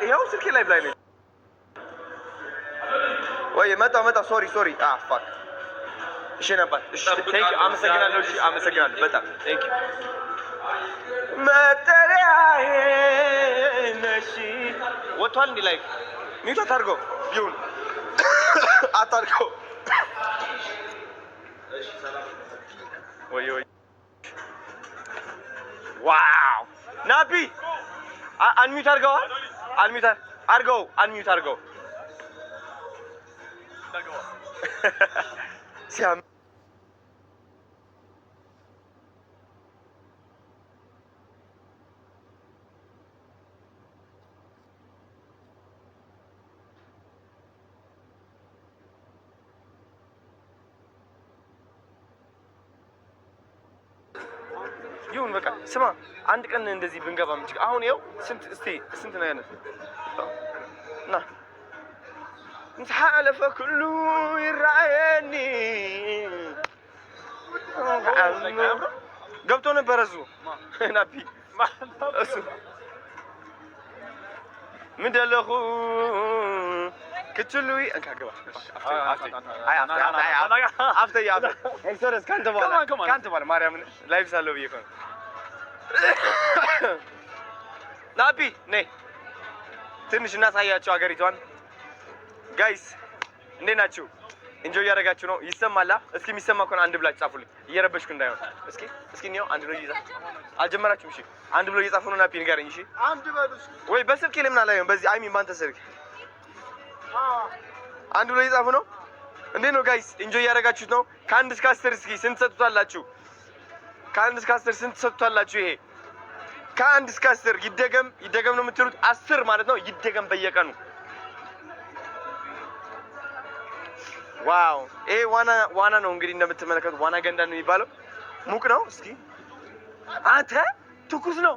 ይኸው ስልኬ ላይቭ ላይ ነኝ ወይ መጣ ሶሪ ፋክ እሺ ነበር እሺ ቴንክ ዩ አመሰግናለሁ እሺ አመሰግናለሁ በጣም ቴንክ ዩ መጠሪያዬ ነሽ ወጥቷል እንዴ ላይቭ ሚውት አታርገው ይሁን አታርገው እሺ ሰላም ወይ ዋው ናቢ አንሚውት አድርገው ሲያም ይሁን በቃ ስማ አንድ ቀን እንደዚህ ብንገባ ምን ችግር አሁን ይኸው ስንት ነው ያነሱ ና حالف كله يرعيني قبطو نبرزو نبي اسو مدلخو كتلوي انك قبا افتي اكسورس كانت بالا مريم لايف سالو بيكون نبي ني ትንሽ እናሳያቸው ሀገሪቷን ጋይስ እንዴት ናችሁ? ኢንጆይ ያደረጋችሁ ነው? ይሰማላ? እስኪ የሚሰማ ከሆነ አንድ ብላችሁ ጻፉልኝ። እየረበሽኩ እንዳይሆን እስኪ ነው አንድ ብሎ እየጻፉ አልጀመራችሁም? እሺ አንድ ብሎ እየጻፉ ነው። ናፒ ንገረኝ። እሺ አንድ በሉስ ወይ በስልክ ለምን አላየሁም? በዚህ አይሚን ባንተ ስልክ አንድ ብሎ እየጻፉ ነው። እንዴት ነው ጋይስ? ኢንጆይ ያደረጋችሁት ነው? ከአንድ እስከ 10 እስኪ ስንት ሰጥቷላችሁ? ከአንድ እስከ 10 ስንት ሰጥቷላችሁ? ይሄ ከአንድ እስከ 10 ይደገም ነው የምትሉት? 10 ማለት ነው ይደገም በየቀኑ። ዋው ይሄ ዋና ነው እንግዲህ እንደምትመለከቱት ዋና ገንዳ ነው የሚባለው። ሙቅ ነው። እስኪ አንተ ትኩስ ነው።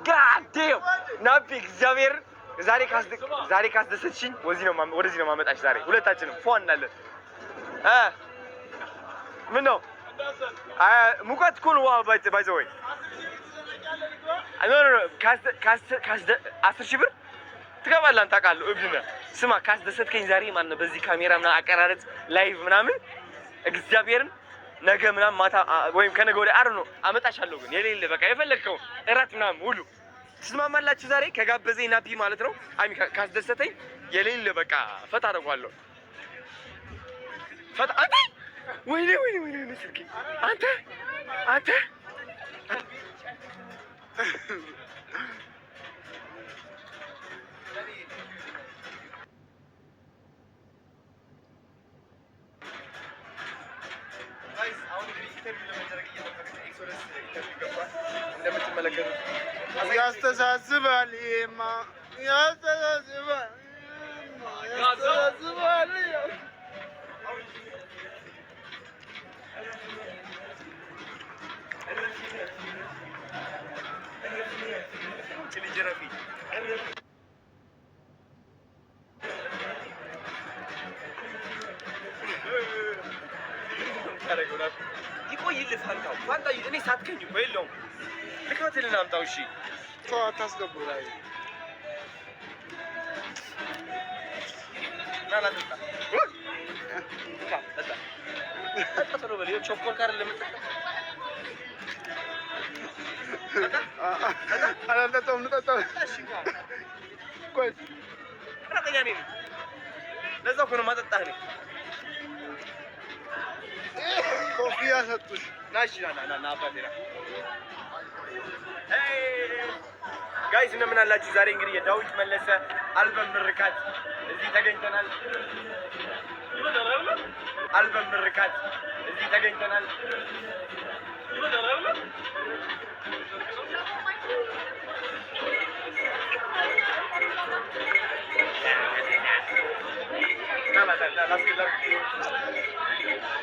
ጋዴው ናፒ እግዚአብሔር ዛሬ ካስደሰትሽኝ ወደዚህ ነው ማመጣሽ። ዛሬ ሁለታችንም ፎን እናለን። ምን ነው ሙቀት እኮ ነው። ዋው ባይ ዘ ወይ ካስደ 10 ሺህ ብር ትገባለህ አንተ አውቃለሁ። እብድ ነህ። ስማ ካስደሰትከኝ ዛሬ ማለት ነው በዚህ ካሜራ ምናምን አቀራረጽ ላይቭ ምናምን እግዚአብሔርን ነገ ምናምን ማታ ወይም ከነገ ወዲያ ነው አመጣሻለሁ። ግን የሌለ በቃ የፈለግከው እራት ምናምን ሁሉ ትስማማላችሁ። ዛሬ ከጋበዘኝ ናፒ ማለት ነው ካስደሰተኝ የሌለ በቃ ፈታ አደርገዋለሁ። ፈታ አንተ ወይኔ ስልኬ አንተ ያስተሳስባል ይቆይልህ ፋንታው እኔ ሳትከኝ እኮ የለውም። ልካትልን አምጣው። እሺ ተው አታስገቡ ላይ ና ጠጣ ቶሎ በል። ቾኮል ካር ለምጠጣ አላጠጣውም። ልጠጣው። እሺ ቆይ ረቀኛ ነኝ። ለዛ እኮ ነው ማጠጣህ ነኝ። ኮፊያ ሰጡሽ። ናሽ ና አባቴ ና ጋይስ እንደምን አላችሁ? ዛሬ እንግዲህ የዳዊት መለሰ አልበም ምርቃት እዚህ ተገኝተናል።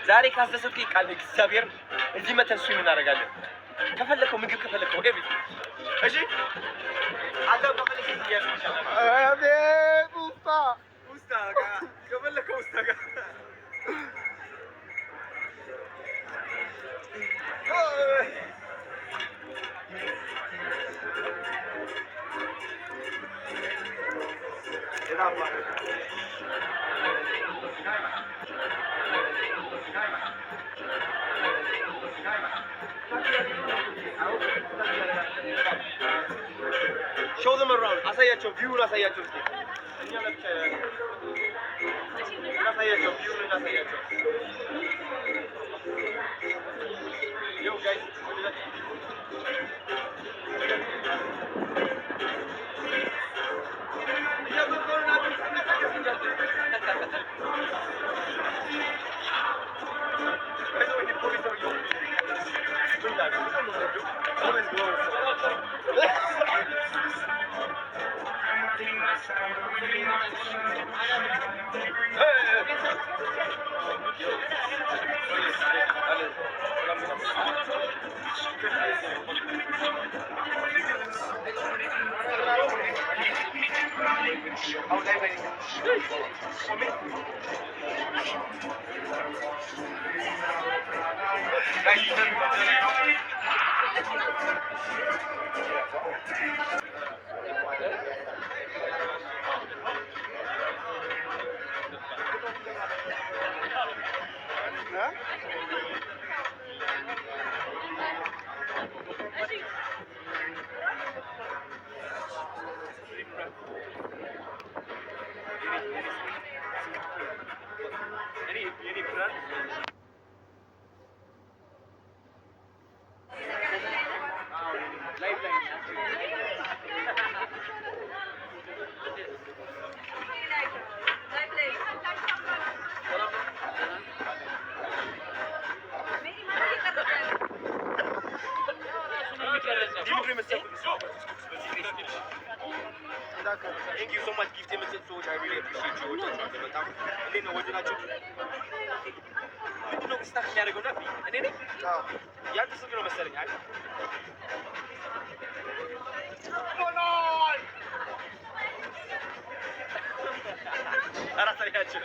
ዛሬ ካስደሰትከኝ ቃል እግዚአብሔር እዚህ መተን እሱ እናደርጋለን። ከፈለከው ምግብ ከፈለከው ኤቭሪ እሺ አንተ ከፈለከው ይያዝልሻል። አቤት ውስታ ከፈለከው ውስታ ጋር Show them around. አሳያቸው ቪውን አሳያቸው። እኛ ለብቻ አሳያቸው ቪውን እናሳያቸው። Yo guys, Thank you so much, Gift Limited Soldier. I really appreciate you. And then what did I do? ምንድን ነው ስታክ የሚያደርገው? ነቢ እኔ ነኝ። ያንተ ስልክ ነው መሰለኝ። አይ አራሳያችሁ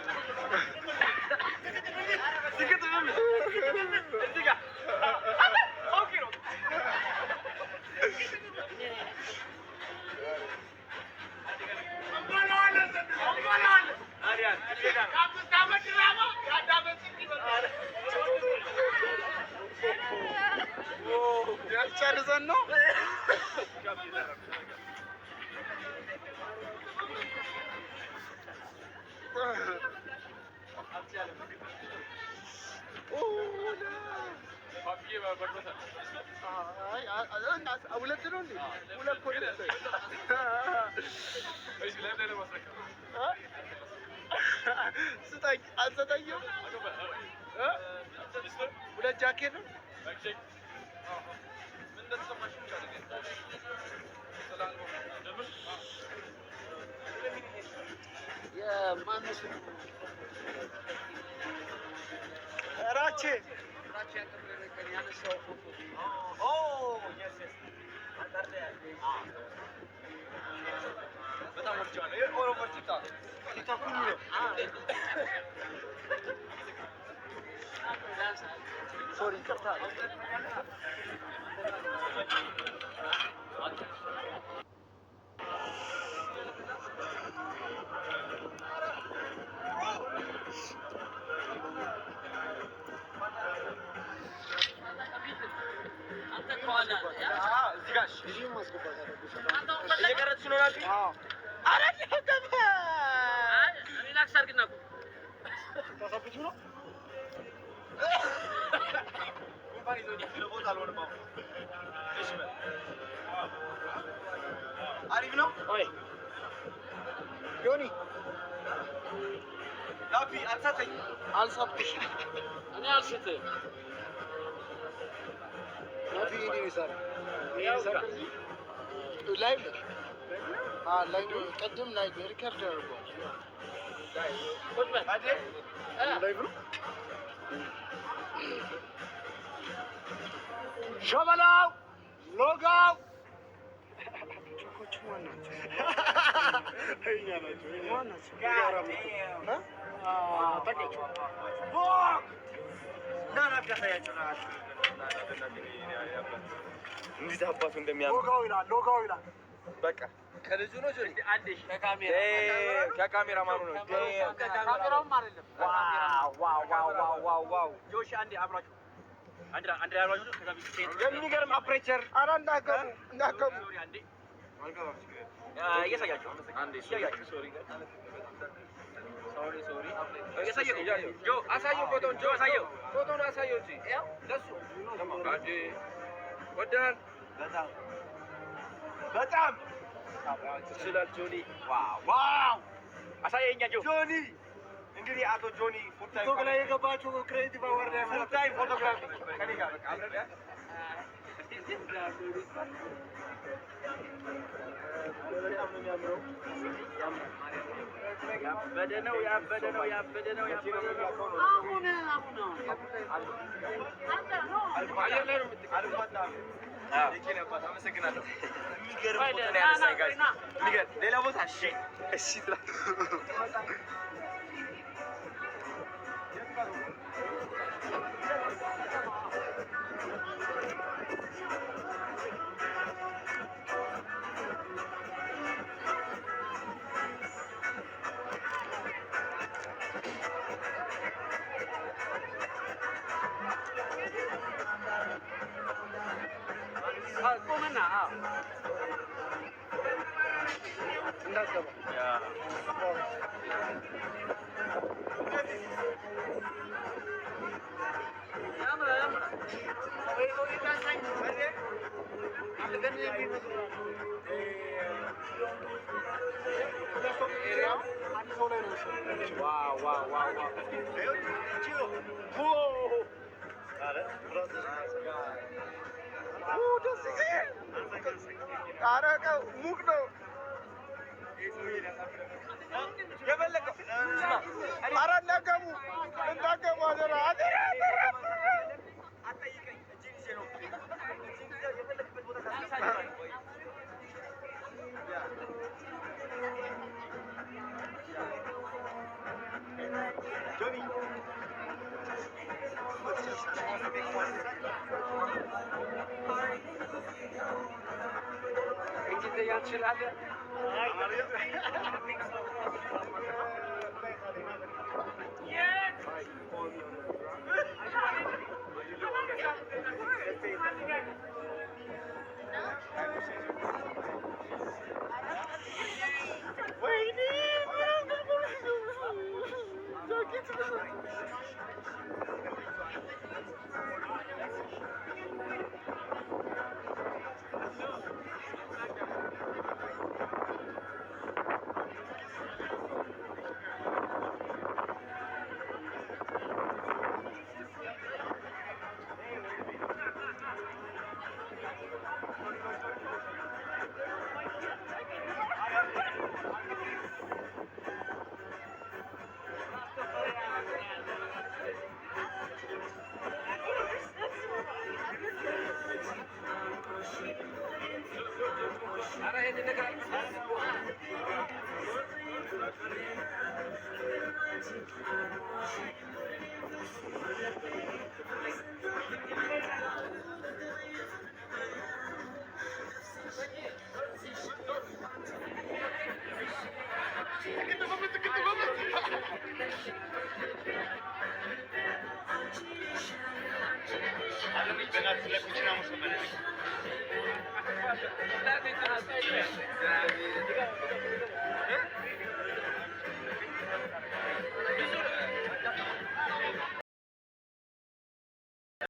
እዚህ ጋር ኦኬ ነው። ጨርሰን ነው ሁለት ነው እንዴ? ሁለት ፖሊስ ስጠኝ አልሰጠኝም። ሁለት ጃኬት ነው የማነሱ ራቼ ያነሳው ፎቶ በጣም ወርጃለሁ። ኦሮሞ ቲክቶክ ሁሉ ነው። ሶሪ ይቅርታ። እየቀረጽሽ ነው ናት? ኧረ ሪላክስ አድርግና ታሳብቹ ነው አሪፍ ነው። ዮኒ ላፊ አልሳተኝ አልሳብሽ እኔ አልስትም ላፊ እኔ ይሰራ ላይቭ ላይቭ ቅድም ላይቭ ሪከርድ አድርጓል። ላይቭ ነው ሸበላው ሎጋው ቾኮቹ ዋናቸው እኛ ናቸው ዋናቸው ጋራ ታውቃቸው ናና ያሳያቸው እንዴት አባቱ እንደሚያምር ሎጋው ይላል በቃ ከልጁ ነው ጆኒ። አንዴ ከካሜራ ማኑ ነው። ካሜራውም አይደለም። ዋው ጆሽ አንዴ አብራችሁ አንድ አብራችሁ ከዛ የሚገርም አፕሬቸር። ኧረ እንዳገቡ እያሳያችሁ አንዴ እያሳያችሁ ሶሪ ጆ አሳየው ፎቶን ጆ አሳየው ፎቶን አሳየው እንጂ ያው ለሱ አንዴ ወደሃል በጣም ይችላል ጆኒ። ዋው አሳየኛ ጆኒ። እንግዲህ አቶ ጆኒ ፉል ታይም ላይ የገባችሁ ክሬዲት አዋርድ ፉል ታይም ፎቶግራፊ ከኔ ጋር በቃ አብረን ያበደ ነው። አመሰግናለሁ። የሚገርም ቦታ ነው ያነሳኝ ጋር የሚገርም ሌላ ቦታ እሺ ቆመና እንዳትገባ ሙቅ ነው የበለቀው። ኧረ እንዳገቡ አደራ አትጠይቀኝ። እጅን ይዤ ነው የፈለክበት ቦታ ጆኒ እንግሊዝኛ ትችላለህ? Gracias.